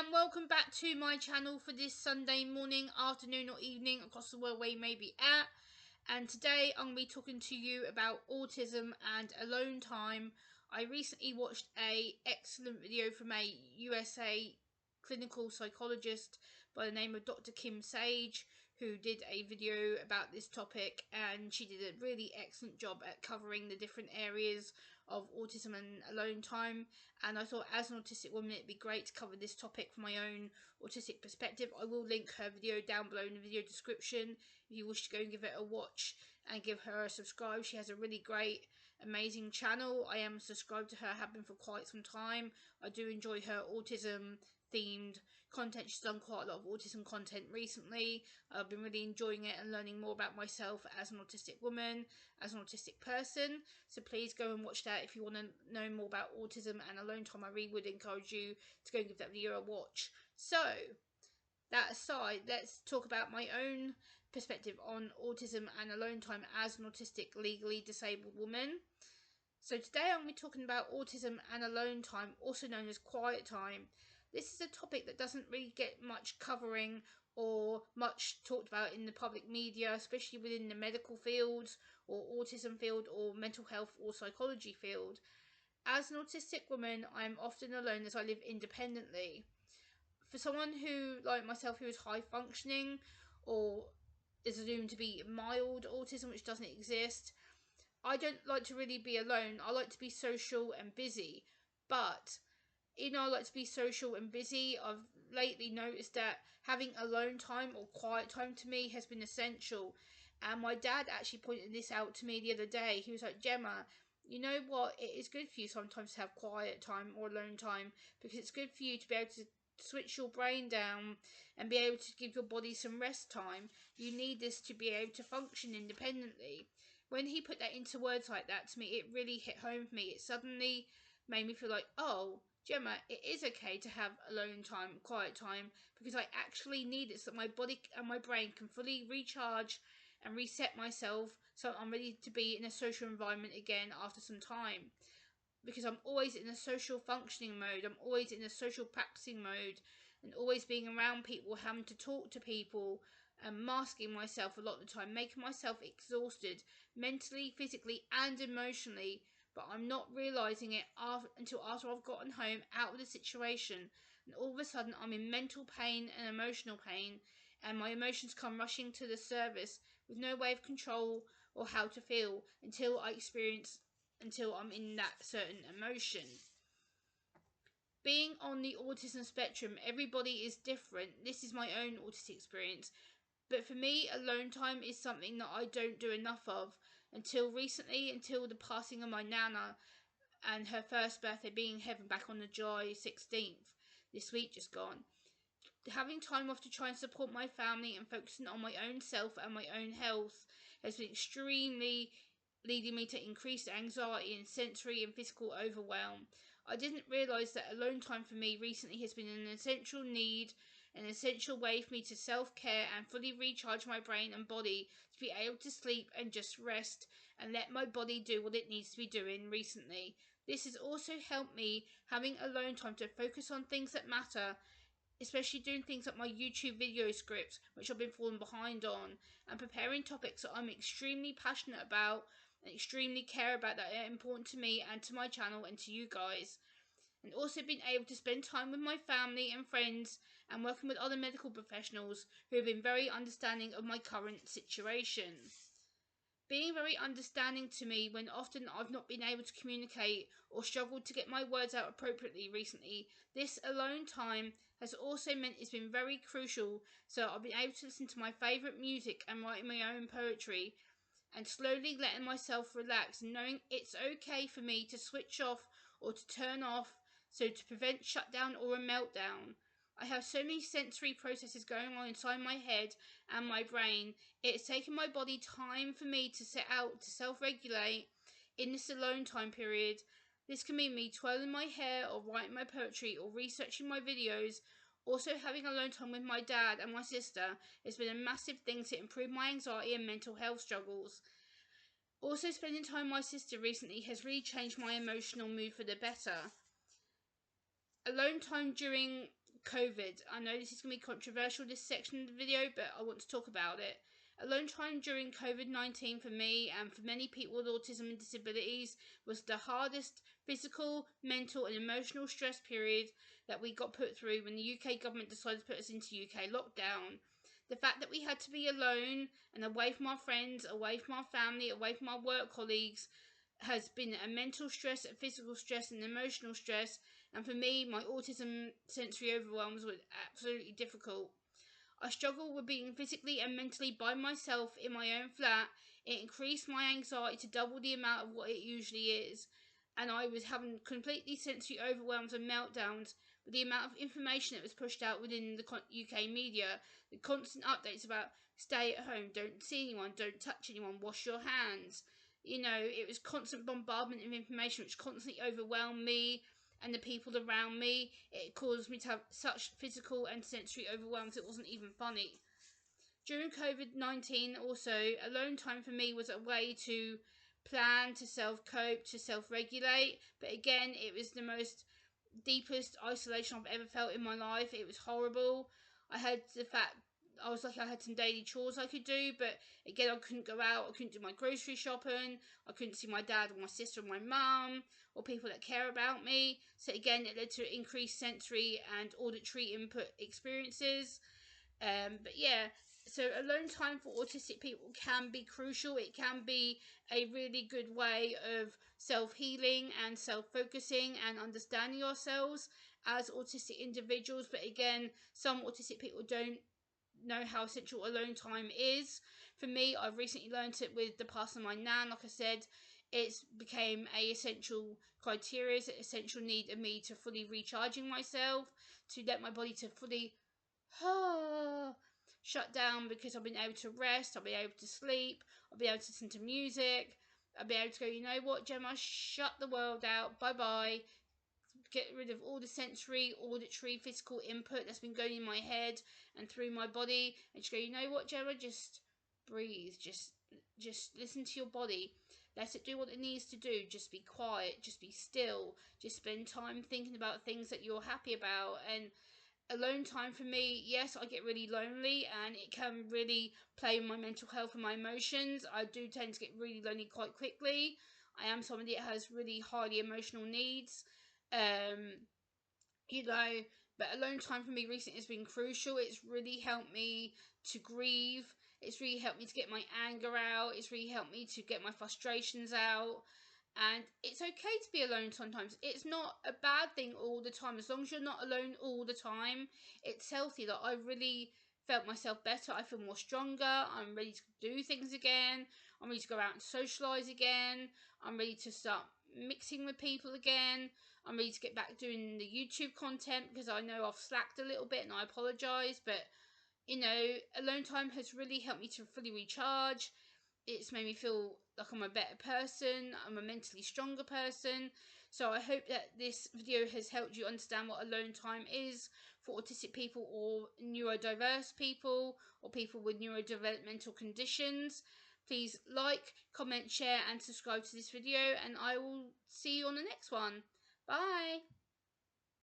and welcome back to my channel for this Sunday morning, afternoon or evening across the world where you may be at. And today I'm going to be talking to you about autism and alone time. I recently watched an excellent video from a USA clinical psychologist by the name of Dr. Kim Sage, who did a video about this topic, and she did a really excellent job at covering the different areas of autism and alone time. And I thought, as an autistic woman, it'd be great to cover this topic from my own autistic perspective. I will link her video down below in the video description if you wish to go and give it a watch and give her a subscribe. She has a really great, amazing channel. I am subscribed to her, have been for quite some time. I do enjoy her autism themed content. She's done quite a lot of autism content recently. I've been really enjoying it and learning more about myself as an autistic woman, as an autistic person. So please go and watch that if you want to know more about autism and alone time. I really would encourage you to go and give that video a watch. So that aside, let's talk about my own perspective on autism and alone time as an autistic legally disabled woman. So today I'm going to be talking about autism and alone time, also known as quiet time. This is a topic that doesn't really get much covering or much talked about in the public media, especially within the medical field or autism field or mental health or psychology field. As an autistic woman, I am often alone as I live independently. For someone who, like myself, who is high functioning or is assumed to be mild autism, which doesn't exist, I don't like to really be alone. I like to be social and busy. But even though I like to be social and busy, I've lately noticed that having alone time or quiet time to me has been essential. And my dad actually pointed this out to me the other day. He was like, Gemma, you know what? It is good for you sometimes to have quiet time or alone time, because it's good for you to be able to switch your brain down and be able to give your body some rest time. You need this to be able to function independently. When he put that into words like that to me, it really hit home for me. It suddenly made me feel like, oh, Gemma, it is okay to have alone time, quiet time, because I actually need it so that my body and my brain can fully recharge and reset myself so I'm ready to be in a social environment again after some time. Because I'm always in a social functioning mode, I'm always in a social practicing mode, and always being around people, having to talk to people, and masking myself a lot of the time, making myself exhausted mentally, physically and emotionally. But I'm not realising it until after I've gotten home out of the situation, and all of a sudden I'm in mental pain and emotional pain, and my emotions come rushing to the surface with no way of control or how to feel until I'm in that certain emotion. Being on the autism spectrum, everybody is different. This is my own autistic experience. But for me, alone time is something that I don't do enough of until recently, until the passing of my nana and her first birthday being in heaven back on the July 16th, this week just gone. Having time off to try and support my family and focusing on my own self and my own health has been extremely leading me to increased anxiety and sensory and physical overwhelm. I didn't realise that alone time for me recently has been an essential need, an essential way for me to self-care and fully recharge my brain and body to be able to sleep and just rest and let my body do what it needs to be doing recently. This has also helped me having alone time to focus on things that matter, especially doing things like my YouTube video scripts, which I've been falling behind on, and preparing topics that I'm extremely passionate about and extremely care about, that are important to me and to my channel and to you guys. And also being able to spend time with my family and friends and working with other medical professionals who have been very understanding of my current situation. Being very understanding to me when often I've not been able to communicate or struggled to get my words out appropriately recently. This alone time has also meant it's been very crucial, so I've been able to listen to my favourite music and writing my own poetry and slowly letting myself relax and knowing it's okay for me to switch off or to turn off, so to prevent shutdown or a meltdown. I have so many sensory processes going on inside my head and my brain. It's taken my body time for me to set out to self-regulate in this alone time period. This can mean me twirling my hair or writing my poetry or researching my videos. Also, having alone time with my dad and my sister has been a massive thing to improve my anxiety and mental health struggles. Also, spending time with my sister recently has really changed my emotional mood for the better. Alone time during COVID. I know this is going to be controversial, this section of the video, but I want to talk about it. Alone time during COVID-19 for me and for many people with autism and disabilities was the hardest physical, mental and emotional stress period that we got put through when the UK government decided to put us into UK lockdown. The fact that we had to be alone and away from our friends, away from our family, away from our work colleagues has been a mental stress, a physical stress and emotional stress, and for me my autism sensory overwhelms were absolutely difficult. I struggled with being physically and mentally by myself in my own flat. It increased my anxiety to double the amount of what it usually is, and I was having completely sensory overwhelms and meltdowns with the amount of information that was pushed out within the UK media, the constant updates about stay at home, don't see anyone, don't touch anyone, wash your hands. You know, it was constant bombardment of information which constantly overwhelmed me and the people around me. It caused me to have such physical and sensory overwhelms it wasn't even funny. During COVID-19 also, alone time for me was a way to plan, to self-cope, to self-regulate, but again it was the most deepest isolation I've ever felt in my life. It was horrible. I was lucky I had some daily chores I could do, but again I couldn't go out, I couldn't do my grocery shopping, I couldn't see my dad or my sister or my mum or people that care about me. So again it led to increased sensory and auditory input experiences. But yeah, so alone time for autistic people can be crucial. It can be a really good way of self-healing and self-focusing and understanding yourselves as autistic individuals. But again, some autistic people don't know how essential alone time is. For me, I've recently learned it with the passing of my nan. Like I said, it's became a essential criteria, it's an essential need of me to fully recharging myself, to let my body to fully shut down, because I've been able to rest, I've been able to sleep, I've been able to listen to music, I've been able to go, you know what, Gemma, shut the world out, bye bye, get rid of all the sensory, auditory, physical input that's been going in my head and through my body, and just go, you know what, Gemma, just breathe, just listen to your body, let it do what it needs to do, just be quiet, just be still, just spend time thinking about things that you're happy about. And alone time for me, yes, I get really lonely and it can really play on my mental health and my emotions. I do tend to get really lonely quite quickly. I am somebody that has really highly emotional needs. Um, you know, but alone time for me recently has been crucial. It's really helped me to grieve. It's really helped me to get my anger out. It's really helped me to get my frustrations out. And it's okay to be alone sometimes. It's not a bad thing all the time. As long as you're not alone all the time, it's healthy. That I really felt myself better. I feel more stronger. I'm ready to do things again. I'm ready to go out and socialise again. I'm ready to start mixing with people again. I'm ready to get back doing the YouTube content, because I know I've slacked a little bit and I apologise. But, you know, alone time has really helped me to fully recharge. It's made me feel like I'm a better person, I'm a mentally stronger person. So I hope that this video has helped you understand what alone time is for autistic people or neurodiverse people or people with neurodevelopmental conditions. Please like, comment, share and subscribe to this video, and I will see you on the next one. Bye!